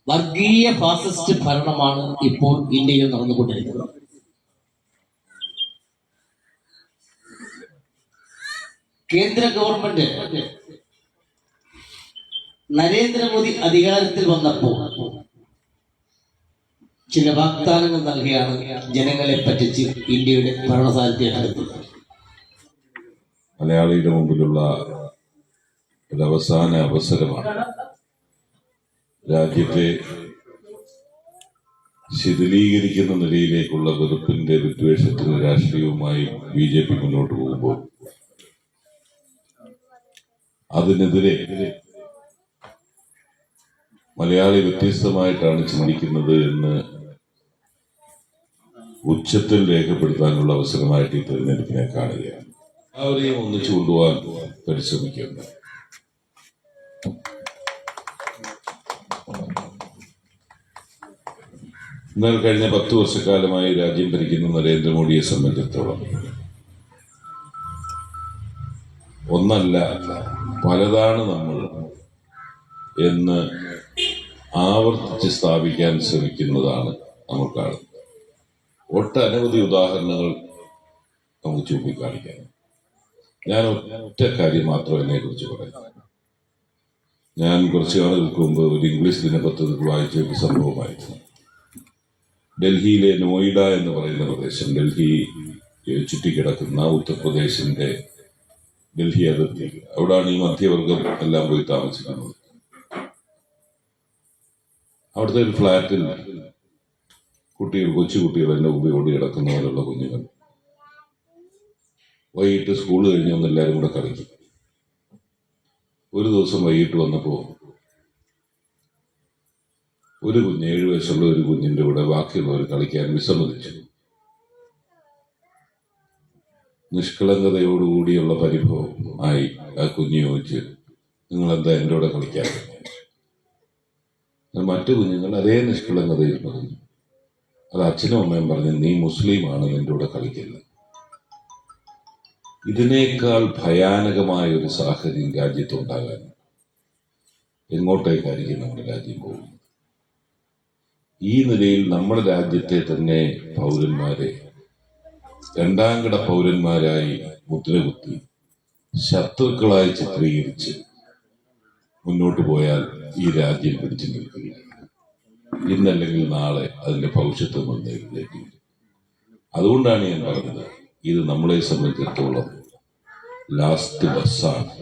വർഗീയ ഫാസിസ്റ്റ് ഭരണമാണ് ഇപ്പോൾ ഇന്ത്യയിൽ നടന്നുകൊണ്ടിരിക്കുന്നത്. കേന്ദ്ര ഗവൺമെന്റ് നരേന്ദ്രമോദി അധികാരത്തിൽ വന്നപ്പോൾ ചില വാഗ്ദാനങ്ങൾ നൽകിയാണ് ജനങ്ങളെ പറ്റിച്ച് ഇന്ത്യയുടെ ഭരണസാരഥ്യം എടുത്തത്. മലയാളിയുടെ മുമ്പിലുള്ള ഒരു അവസാന അവസരമാണ്. രാജ്യത്തെ ശിഥിലീകരിക്കുന്ന നിലയിലേക്കുള്ള വെറുപ്പിന്റെ വിദ്വേഷത്തിന് രാഷ്ട്രീയവുമായി BJP മുന്നോട്ട് പോകുമ്പോൾ അതിനെതിരെ മലയാളി വ്യത്യസ്തമായിട്ടാണ് ചിന്തിക്കുന്നത് എന്ന് ഉച്ചത്തിൽ രേഖപ്പെടുത്താനുള്ള അവസരമായിട്ട് ഈ തെരഞ്ഞെടുപ്പിനെ കാണുകയാണ്. എല്ലാവരെയും ഒന്നിച്ചു കൊണ്ടുപോകാൻ പരിശ്രമിക്കുന്നു. എന്നാൽ കഴിഞ്ഞ 10 വർഷക്കാലമായി രാജ്യം ഭരിക്കുന്ന നരേന്ദ്രമോദിയെ സംബന്ധിച്ചിടത്തോളം ഒന്നല്ല പലതാണ് നമ്മൾ എന്ന് ആവർത്തിച്ച് സ്ഥാപിക്കാൻ ശ്രമിക്കുന്നതാണ് നമ്മൾ കാണുന്നത്. ഒട്ടനവധി ഉദാഹരണങ്ങൾ നമുക്ക് ചൂണ്ടിക്കാണിക്കാൻ. ഞാൻ ഒറ്റ കാര്യം മാത്രം എന്നെ കുറിച്ച് പറയാം. ഞാൻ കുറച്ചു നാളുകൾക്ക് മുമ്പ് ഒരു ഇംഗ്ലീഷ് ദിനപത്രത്തിൽ വായിച്ച ഒരു സംഭവമായിരുന്നു. ഡൽഹിയിലെ നോയിഡ എന്ന് പറയുന്ന പ്രദേശം, ഡൽഹി ചുറ്റിക്കിടക്കുന്ന ഉത്തർപ്രദേശിന്റെ ഡൽഹി അതിർത്തി, അവിടാണ് ഈ മധ്യവർഗം എല്ലാം പോയി താമസിക്കുന്നത്. അവിടുത്തെ ഒരു ഫ്ലാറ്റിൽ കുട്ടികൾ, കൊച്ചുകുട്ടികൾ എന്നെ ഓടി കിടക്കുന്ന പോലുള്ള കുഞ്ഞുങ്ങൾ വൈകിട്ട് സ്കൂൾ കഴിഞ്ഞ് വന്ന് എല്ലാവരും കൂടെ കളിക്കും. ഒരു ദിവസം വൈകിട്ട് വന്നപ്പോൾ ഒരു കുഞ്ഞ്, 7 വയസ്സുള്ള ഒരു കുഞ്ഞിന്റെ കൂടെ ബാക്കിയുള്ളവർ കളിക്കാൻ വിസമ്മതിച്ചു. നിഷ്കളങ്കതയോടുകൂടിയുള്ള പരിഭവം ആയി ആ കുഞ്ഞ് ചോദിച്ച്, നിങ്ങളെന്താ എൻ്റെ കൂടെ കളിക്കാൻ? മറ്റു കുഞ്ഞുങ്ങൾ അതേ നിഷ്കളങ്കതയിൽ പറഞ്ഞു, അത് അച്ഛനും അമ്മയും പറഞ്ഞു, നീ മുസ്ലിമാണ്, നിന്റെ കൂടെ കളിക്കില്ല. ഇതിനേക്കാൾ ഭയാനകമായ ഒരു സാഹചര്യം രാജ്യത്തുണ്ടാകാൻ എങ്ങോട്ടേക്കായിരിക്കും നമ്മുടെ രാജ്യം പോകുന്നത്? ഈ നിലയിൽ നമ്മുടെ രാജ്യത്തെ തന്നെ പൗരന്മാരെ രണ്ടാംകിട പൗരന്മാരായി മുദ്രകുത്തി ശത്രുക്കളായി ചിത്രീകരിച്ച് മുന്നോട്ട് പോയാൽ ഈ രാജ്യം പിടിച്ചു നിൽക്കുകയാണ്. ഇന്നല്ലെങ്കിൽ നാളെ അതിന്റെ ഭവിഷ്യത്ത് വന്നേക്കും. അതുകൊണ്ടാണ് ഞാൻ പറഞ്ഞത്, ഇത് നമ്മളെ സംബന്ധിച്ചിടത്തോളം ലാസ്റ്റ് ബസ്സാണ്,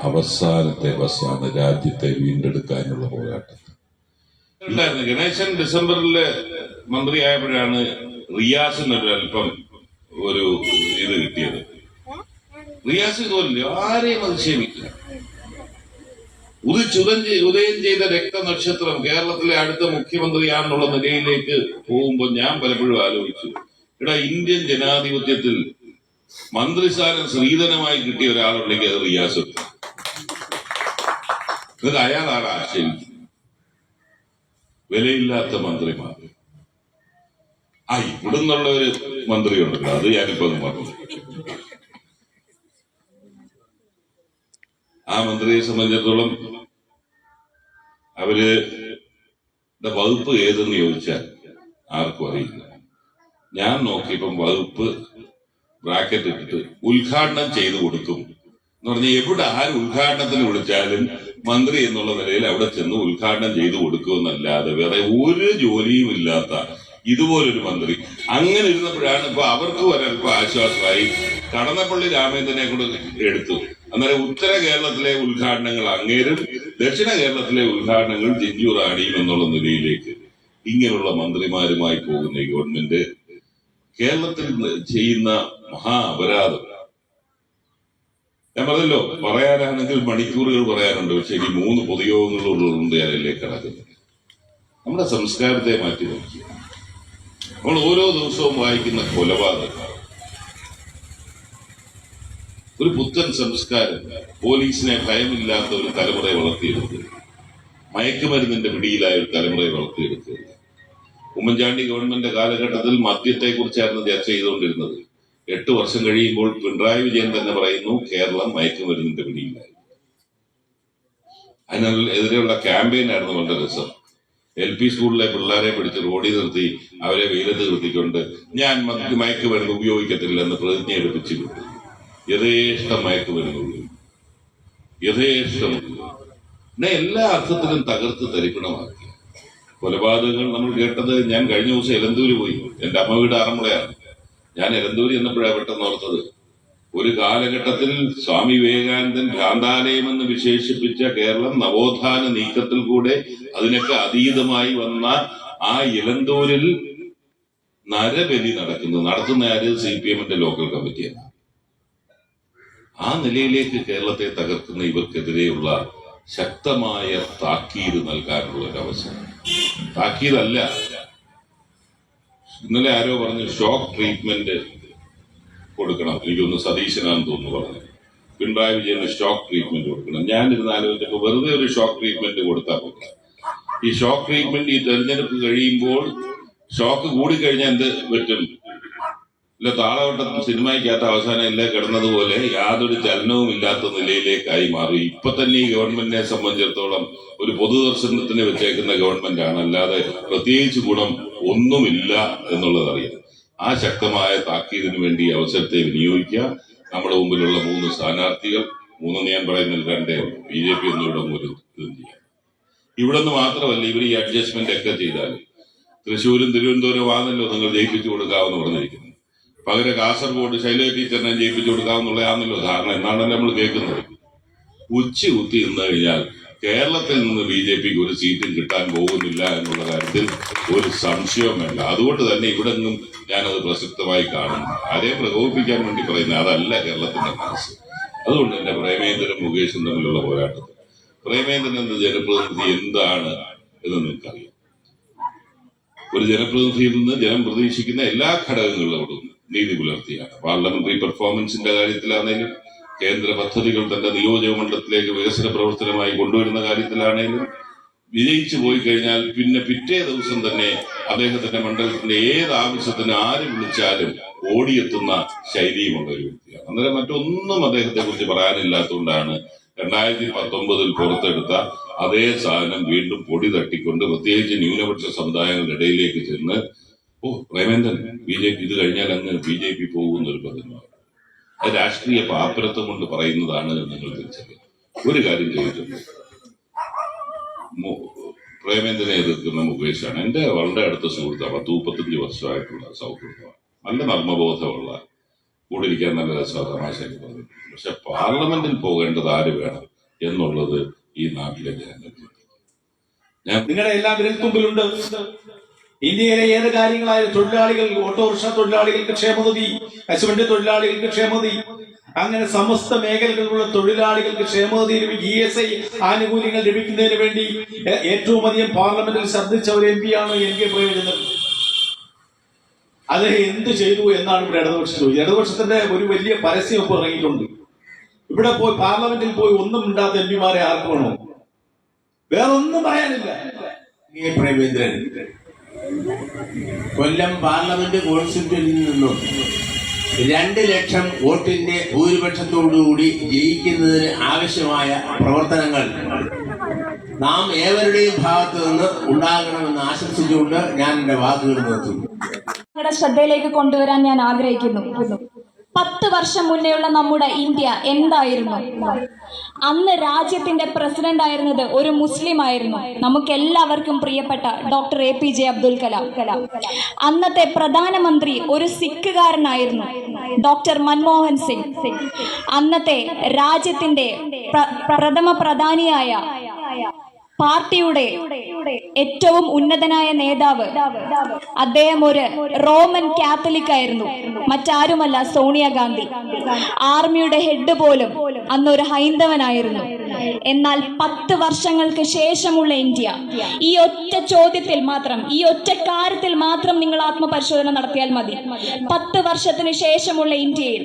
അവസാനത്തെ ബസ്സാണ് രാജ്യത്തെ വീണ്ടെടുക്കാനുള്ള പോരാട്ടം. ഗണേശൻ ഡിസംബറില് മന്ത്രിയായപ്പോഴാണ് റിയാസിനൊരു അല്പം ഒരു ഇത് കിട്ടിയത്. റിയാസ് ഇതുപോലെ ആരെയും അധിക്ഷേപിക്കില്ല. ഉദയം ചെയ്ത രക്തനക്ഷത്രം കേരളത്തിലെ അടുത്ത മുഖ്യമന്ത്രിയാണെന്നുള്ള നിലയിലേക്ക് പോകുമ്പോൾ ഞാൻ പലപ്പോഴും ആലോചിച്ചു, ഇന്ത്യൻ ജനാധിപത്യത്തിൽ മന്ത്രിസ്ഥാനം സ്ത്രീധനമായി കിട്ടിയ ഒരാളുണ്ടെങ്കിൽ അത് റിയാസ്. എന്നിട്ട് അയാളാണ് ആക്ഷേപിക്കുന്നത്. വിലയില്ലാത്ത മന്ത്രിമാർ. ഇവിടുന്നുള്ള ഒരു മന്ത്രി ഉണ്ടല്ലോ, അത് ഞാനിപ്പോ പറഞ്ഞു. ആ മന്ത്രിയെ സംബന്ധിച്ചിടത്തോളം അവര് വകുപ്പ് ഏതെന്ന് ചോദിച്ചാൽ ആർക്കും അറിയില്ല. ഞാൻ നോക്കിയപ്പം വകുപ്പ് ബ്രാക്കറ്റ് ഇട്ടിട്ട് ഉദ്ഘാടനം ചെയ്തു കൊടുക്കും എന്ന് പറഞ്ഞാൽ, എവിടെ ആര് ഉദ്ഘാടനത്തിന് വിളിച്ചാലും മന്ത്രി എന്നുള്ള നിലയിൽ അവിടെ ചെന്ന് ഉദ്ഘാടനം ചെയ്തു കൊടുക്കുമെന്നല്ലാതെ വേറെ ഒരു ജോലിയും ഇല്ലാത്ത ഇതുപോലൊരു മന്ത്രി. അങ്ങനെ ഇരുന്നപ്പോഴാണ് ഇപ്പൊ അവർക്ക് ഒരല്പം ആശ്വാസമായി. കടന്നപ്പള്ളി രാമേന്ദ്രനെ കൂടെ എടുത്തു. അന്നേരം ഉത്തര കേരളത്തിലെ ഉദ്ഘാടനങ്ങൾ അങ്ങേരും, ദക്ഷിണ കേരളത്തിലെ ഉദ്ഘാടനങ്ങൾ ജിഞ്ചു റാണിയും എന്നുള്ള നിലയിലേക്ക് ഇങ്ങനെയുള്ള മന്ത്രിമാരുമായി പോകുന്ന ഈ ഗവൺമെന്റ് കേരളത്തിൽ ചെയ്യുന്ന മഹാ അപരാധം. ഞാൻ പറഞ്ഞല്ലോ, പറയാനാണെങ്കിൽ മണിക്കൂറുകൾ പറയാനുണ്ട്. പക്ഷെ ഈ 3 പൊതുയോഗങ്ങളുണ്ട് അതിലേക്ക് കടക്കുന്നത്. നമ്മുടെ സംസ്കാരത്തെ മാറ്റി നോക്കി നമ്മൾ ഓരോ ദിവസവും വായിക്കുന്ന കൊലപാതകം, ഒരു പുത്തൻ സംസ്കാരം, പോലീസിനെ ഭയമില്ലാത്ത ഒരു തലമുറയെ വളർത്തിയെടുക്കുക, മയക്കുമരുന്നിന്റെ പിടിയിലായ ഒരു തലമുറയെ വളർത്തിയെടുക്കുക. ഉമ്മൻചാണ്ടി ഗവൺമെന്റ് കാലഘട്ടത്തിൽ മദ്യത്തെക്കുറിച്ചായിരുന്നു ചർച്ച ചെയ്തുകൊണ്ടിരുന്നത്. 8 വർഷം കഴിയുമ്പോൾ പിണറായി വിജയൻ തന്നെ പറയുന്നു, കേരളം മയക്കുമരുന്നിന്റെ പിടിയിലായി. അതിനെതിരെയുള്ള ക്യാമ്പയിനായിരുന്നു വളരെ രസം. LP സ്കൂളിലെ പിള്ളേരെ പിടിച്ച് റോഡിൽ നിർത്തി അവരെ വെയിലത്ത് നിർത്തിക്കൊണ്ട് ഞാൻ മയക്കുമരുന്ന് ഉപയോഗിക്കത്തില്ലെന്ന് പ്രതിജ്ഞ എടുപ്പിച്ചു വിട്ടു. യഥേഷ്ടം മയക്കുമരുന്ന് ഉപയോഗിക്കും, യഥേഷ്ടം പിന്നെ എല്ലാ അർത്ഥത്തിലും തകർത്ത് തരിപ്പണമാക്കി. കൊലപാതകങ്ങൾ നമ്മൾ കേട്ടത്, ഞാൻ കഴിഞ്ഞ ദിവസം എലന്തൂര് പോയി. എന്റെ അമ്മ വീട് ആറന്മുളയാണ്. ഞാൻ എലന്തൂര് എന്നപ്പോഴാണ് പെട്ടെന്ന് ഓർത്തത്, ഒരു കാലഘട്ടത്തിൽ സ്വാമി വിവേകാനന്ദൻ ഭ്രാന്താലയമെന്ന് വിശേഷിപ്പിച്ച കേരളം നവോത്ഥാന നീക്കത്തിൽ കൂടെ അതിനൊക്കെ അതീതമായി വന്ന ആ എലന്തൂരിൽ നരബലി നടത്തുന്ന ആര്? CPM-ന്റെ ലോക്കൽ കമ്മിറ്റിയാണ്. ആ നിലയിലേക്ക് കേരളത്തെ തകർക്കുന്ന ഇവർക്കെതിരെയുള്ള ശക്തമായ താക്കീത് നൽകാനുള്ള ഒരു അവസരം. താക്കീതല്ല, ഇന്നലെ ആരോ പറഞ്ഞു ഷോക്ക് ട്രീറ്റ്മെന്റ് കൊടുക്കണം. എനിക്കൊന്ന് സതീശനാന്ന് തോന്നുന്നു പറഞ്ഞു, പിണറായി വിജയന് ഷോക്ക് ട്രീറ്റ്മെന്റ് കൊടുക്കണം. ഞാനിരുന്ന് ആലോചിച്ചപ്പോൾ വെറുതെ ഒരു ഷോക്ക് ട്രീറ്റ്മെന്റ് കൊടുത്താൽ പോകാം. ഈ ഷോക്ക് ട്രീറ്റ്മെന്റ് ഈ തെരഞ്ഞെടുപ്പ് കഴിയുമ്പോൾ ഷോക്ക് കൂടിക്കഴിഞ്ഞാൽ എന്ത് പറ്റും? ഇല്ല, താളവട്ടം സിനിമയ്ക്കകത്ത് അവസാനം എല്ലാം കിടന്നതുപോലെ യാതൊരു ചലനവും ഇല്ലാത്ത നിലയിലേക്കായി മാറി. ഇപ്പൊ തന്നെ ഈ ഗവൺമെന്റിനെ സംബന്ധിച്ചിടത്തോളം ഒരു പൊതുദർശനത്തിന് വെച്ചേക്കുന്ന ഗവൺമെന്റാണ്, അല്ലാതെ പ്രത്യേകിച്ച് ഗുണം ഒന്നുമില്ല എന്നുള്ളത് അറിയാം. ആ ശക്തമായ താക്കീതിന് വേണ്ടി അവസരത്തെ വിനിയോഗിക്കുക. നമ്മുടെ മുമ്പിലുള്ള 3 സ്ഥാനാർത്ഥികൾ, 3 ഞാൻ പറയുന്നത് 2 BJP ഒന്നും ഇവിടെ ഒരു ഇതും ചെയ്യാം. ഇവിടെ നിന്ന് മാത്രമല്ല, ഇവർ ഈ അഡ്ജസ്റ്റ്മെന്റ് ഒക്കെ ചെയ്താൽ തൃശ്ശൂരും തിരുവനന്തപുരം ആണല്ലോ നിങ്ങൾ ജയിപ്പിച്ചു കൊടുക്കാമെന്ന് പറഞ്ഞിരിക്കുന്നത്. പകരം കാസർഗോഡ് ശൈലജ ടീച്ചറിനെ ജയിപ്പിച്ചു കൊടുക്കാമെന്നുള്ളതാണല്ലോ ധാരണ. എന്നാണല്ലോ നമ്മൾ കേൾക്കുന്നത്. ഉച്ചി കുത്തി നിന്ന് കഴിഞ്ഞാൽ കേരളത്തിൽ നിന്ന് BJPക്ക് ഒരു സീറ്റും കിട്ടാൻ പോകുന്നില്ല എന്നുള്ള കാര്യത്തിൽ ഒരു സംശയവും വേണ്ട. അതുകൊണ്ട് തന്നെ ഇവിടെ നിന്നും ഞാനത് പ്രസക്തമായി കാണുന്നു. ആരെയും പ്രകോപിപ്പിക്കാൻ വേണ്ടി പറയുന്നത് അതല്ല കേരളത്തിന്റെ മനസ്സ്. അതുകൊണ്ട് തന്നെ പ്രേമേന്ദ്രനും മുകേഷും തമ്മിലുള്ള പോരാട്ടത്തിൽ പ്രേമേന്ദ്രൻ എന്ന ജനപ്രതിനിധി എന്താണ് എന്ന് നിങ്ങൾക്കറിയാം. ഒരു ജനപ്രതിനിധിയിൽ നിന്ന് ജനം പ്രതീക്ഷിക്കുന്ന എല്ലാ ഘടകങ്ങളോടും നീതി പുലർത്തിയാണ്. പാർലമെന്ററി പെർഫോമൻസിന്റെ കാര്യത്തിലാണെങ്കിലും, കേന്ദ്ര പദ്ധതികൾ തന്റെ നിയോജക മണ്ഡലത്തിലേക്ക് വികസന പ്രവർത്തനമായി കൊണ്ടുവരുന്ന കാര്യത്തിലാണെങ്കിലും, വിജയിച്ചു പോയി കഴിഞ്ഞാൽ പിന്നെ പിറ്റേ ദിവസം തന്നെ അദ്ദേഹത്തിന്റെ മണ്ഡലത്തിന്റെ ഏത് ആവശ്യത്തിന് ആര് വിളിച്ചാലും ഓടിയെത്തുന്ന ശൈലിയുമുള്ള ഒരു വ്യക്തിയാണ്. അന്നേരം മറ്റൊന്നും അദ്ദേഹത്തെ കുറിച്ച് പറയാനില്ലാത്തതുകൊണ്ടാണ് 2019 പുറത്തെടുത്ത അതേ സാധനം വീണ്ടും പൊടി തട്ടിക്കൊണ്ട് പ്രത്യേകിച്ച് ന്യൂനപക്ഷ സമുദായങ്ങളുടെ ഇടയിലേക്ക് ചെന്ന് പ്രേമേന്ദ്രൻ BJP ഇത് കഴിഞ്ഞാൽ അങ്ങ് BJP പോകുന്നൊരു പദ്ധതിയാണ്. അത് രാഷ്ട്രീയ പാപ്പരത്വം കൊണ്ട് പറയുന്നതാണ് നിങ്ങൾ തിരിച്ചറിയുക. ഒരു കാര്യം ചെയ്തിട്ടുണ്ട്, പ്രേമേന്ദ്രനെ എതിർക്കുന്ന മുകേഷാണ് എന്റെ വളരെ അടുത്ത സുഹൃത്താണ്. 35 വർഷമായിട്ടുള്ള സൗഹൃദമാണ്. നല്ല നർമ്മബോധമുള്ള, കൂടെ ഇരിക്കാൻ നല്ല രസമാണ്, തമാശയൊക്കെ പറഞ്ഞു. പക്ഷെ പാർലമെന്റിൽ പോകേണ്ടത് ആര് വേണം എന്നുള്ളത് ഈ നാട്ടിലെ ജനങ്ങൾക്ക് നിങ്ങളുടെ എല്ലാ വിരൽത്തുമ്പിലുണ്ട്. ഇന്ത്യയിലെ ഏത് കാര്യങ്ങളായാലും തൊഴിലാളികൾ, ഓട്ടോറിക്ഷ തൊഴിലാളികൾക്ക് ക്ഷേമനിധി, കശുവണ്ടി തൊഴിലാളികൾക്ക് ക്ഷേമനിധി, അങ്ങനെ സമസ്ത മേഖലകളിലുള്ള തൊഴിലാളികൾക്ക് ക്ഷേമനിധി, ESI ആനുകൂല്യങ്ങൾ ലഭിക്കുന്നതിന് വേണ്ടി ഏറ്റവും അധികം പാർലമെന്റിൽ ശബ്ദിച്ച ഒരു MP-യാണ് NK പ്രേമചന്ദ്രൻ. അദ്ദേഹം എന്ത് ചെയ്തു എന്നാണ് ഇവിടെ ഇടതുപക്ഷം. ഇടതുപക്ഷത്തിന്റെ ഒരു വലിയ പരസ്യം ഇപ്പോൾ ഇറങ്ങിയിട്ടുണ്ട്. ഇവിടെ പോയി പാർലമെന്റിൽ പോയി ഒന്നും മിണ്ടാത്ത MP-മാരെ ആർക്ക് വേണോ? വേറൊന്നും പറയാനില്ല. പ്രേമേന്ദ്രൻ കൊല്ലം പാർലമെന്റ് കോൺസ്റ്റിറ്റ്യൂന്റിൽ നിന്നും 2 ലക്ഷം വോട്ടിന്റെ ഭൂരിപക്ഷത്തോടുകൂടി ജയിക്കുന്നതിന് ആവശ്യമായ പ്രവർത്തനങ്ങൾ നാം ഏവരുടെയും ഭാഗത്തു നിന്ന് ഉണ്ടാകണമെന്ന് ആശംസിച്ചുകൊണ്ട് ഞാൻ എന്റെ വാക്കുകൾ നിർത്തുന്നു. നിങ്ങളുടെ ശ്രദ്ധയിലേക്ക് കൊണ്ടുവരാൻ ഞാൻ ആഗ്രഹിക്കുന്നു. 10 വർഷം മുന്നേയുള്ള നമ്മുടെ ഇന്ത്യ എന്തായിരുന്നു? അന്ന് രാജ്യത്തിന്റെ പ്രസിഡന്റ് ആയിരുന്നത് ഒരു മുസ്ലിം ആയിരുന്നു. നമുക്ക് എല്ലാവർക്കും പ്രിയപ്പെട്ട ഡോക്ടർ APJ അബ്ദുൽ കലാം. അന്നത്തെ പ്രധാനമന്ത്രി ഒരു സിഖുകാരനായിരുന്നു, ഡോക്ടർ മൻമോഹൻ സിംഗ്. അന്നത്തെ രാജ്യത്തിന്റെ പ്രഥമ പ്രധാനിയായ പാർട്ടിയുടെ ഏറ്റവും ഉന്നതനായ നേതാവ്, അദ്ദേഹം ഒരു റോമൻ കാത്തലിക് ആയിരുന്നു, മറ്റാരുമല്ല സോണിയാഗാന്ധി. ആർമിയുടെ ഹെഡ് പോലും അന്നൊരു ഹൈന്ദവനായിരുന്നു. എന്നാൽ 10 വർഷങ്ങൾക്ക് ശേഷമുള്ള ഇന്ത്യ, ഈ ഒറ്റ ചോദ്യത്തിൽ മാത്രം, ഈ ഒറ്റ കാര്യത്തിൽ മാത്രം നിങ്ങൾ ആത്മപരിശോധന നടത്തിയാൽ മതി. 10 വർഷത്തിന് ശേഷമുള്ള ഇന്ത്യയിൽ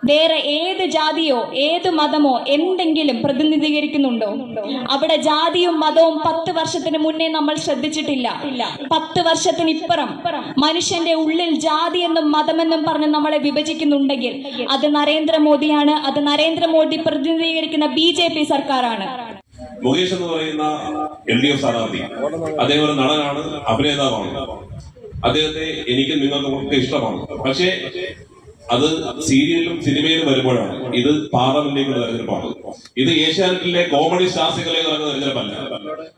വേറെ ഏത് ജാതിയോ ഏത് മതമോ എന്തെങ്കിലും പ്രതിനിധീകരിക്കുന്നുണ്ടോ? അവിടെ ജാതിയും മതവും 10 വർഷത്തിന് മുന്നേ നമ്മൾ ശ്രദ്ധിച്ചിട്ടില്ല. 10 വർഷത്തിനിപ്പുറം മനുഷ്യന്റെ ഉള്ളിൽ ജാതി എന്നും മതമെന്നും പറഞ്ഞ് നമ്മളെ വിഭജിക്കുന്നുണ്ടെങ്കിൽ അത് നരേന്ദ്രമോദിയാണ്. അത് നരേന്ദ്രമോദി പ്രതിനിധീകരിക്കുന്ന BJP സർക്കാരാണ്. മുകേഷ് എന്ന് പറയുന്ന LDF സ്ഥാനാർത്ഥി അദ്ദേഹം ഒരു നടനാണ്, അഭിനേതാവാണ്. അദ്ദേഹത്തെ എനിക്കും നിങ്ങൾക്കും ഒക്കെ ഇഷ്ടമാണ്. പക്ഷേ അത് സീരിയലിലും സിനിമയിലും വരുമ്പോഴാണ്. ഇത് പാർലമെന്റിലേക്കുള്ള തെരഞ്ഞെടുപ്പാണ്. ഇത് ഏഷ്യാനെറ്റിലെ കോമഡി സ്റ്റാർസിലേക്ക് നടക്കുന്ന തെരഞ്ഞെടുപ്പല്ല.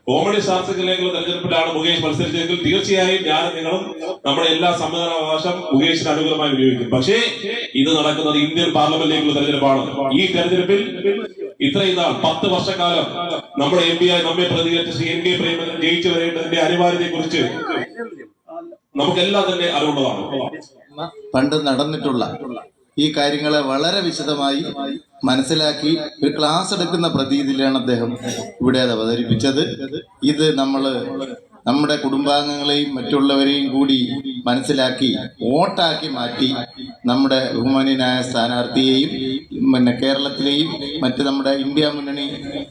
കോമഡി സ്റ്റാർസിലേക്കുള്ള തെരഞ്ഞെടുപ്പിലാണ് മുകേഷ് മത്സരിച്ചെങ്കിൽ തീർച്ചയായും ഞാൻ നിങ്ങളും നമ്മുടെ എല്ലാ സമ്മതനാവകാശം മുകേഷിന് അനുകൂലമായി വിനിയോഗിക്കും. പക്ഷേ ഇത് നടക്കുന്നത് ഇന്ത്യൻ പാർലമെന്റിലേക്കുള്ള തെരഞ്ഞെടുപ്പാണ്. ഈ തെരഞ്ഞെടുപ്പിൽ ഇത്രയും നാൾ 10 വർഷക്കാലം നമ്മുടെ MP ആയി നമ്മെ പ്രതികരിച്ച ശ്രീ NK പ്രേമചന്ദ്രൻ ജയിച്ചു വരേണ്ടതിന്റെ അനിവാര്യതയെ കുറിച്ച് നമുക്കെല്ലാം തന്നെ അറിവുള്ളതാണ്. പണ്ട് നടന്നിട്ടുള്ള ഈ കാര്യങ്ങളെ വളരെ വിശദമായി മനസ്സിലാക്കി ഒരു ക്ലാസ് എടുക്കുന്ന പ്രതീതിയിലാണ് അദ്ദേഹം ഇവിടെ അത് അവതരിപ്പിച്ചത്. ഇത് നമ്മുടെ കുടുംബാംഗങ്ങളെയും മറ്റുള്ളവരെയും കൂടി മനസ്സിലാക്കി വോട്ടാക്കി മാറ്റി നമ്മുടെ ബഹുമാന്യനായ സ്ഥാനാർത്ഥിയെയും കേരളത്തിലെയും മറ്റ് നമ്മുടെ ഇന്ത്യ മുന്നണി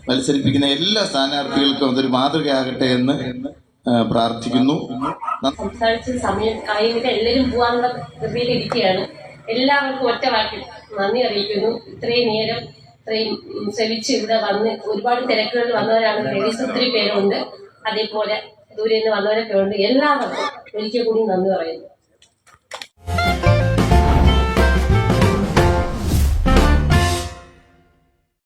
മത്സരിപ്പിക്കുന്ന എല്ലാ സ്ഥാനാർത്ഥികൾക്കും അതൊരു മാതൃകയാകട്ടെ എന്ന് പ്രാർത്ഥിക്കുന്നു. സംസാരിച്ച സമയം കഴിയുന്നില്ല, എല്ലാവരും പോകാനുള്ള കൃതിയിൽ ഇരിക്കുകയാണ്. എല്ലാവർക്കും ഒറ്റ വാക്കിൽ നന്ദി അറിയിക്കുന്നു. ഇത്രയും നേരം ഇത്രയും ശ്രമിച്ച് ഇവിടെ വന്ന് ഒരുപാട് തിരക്കുകളിൽ വന്നവരാണ്. ലേഡീസ് ഒത്തിരി പേരുണ്ട്, അതേപോലെ ദൂരെ നിന്ന് വന്നവരൊക്കെ ഉണ്ട്. എല്ലാവർക്കും ഒരിക്കൽ കൂടി നന്ദി പറയുന്നു.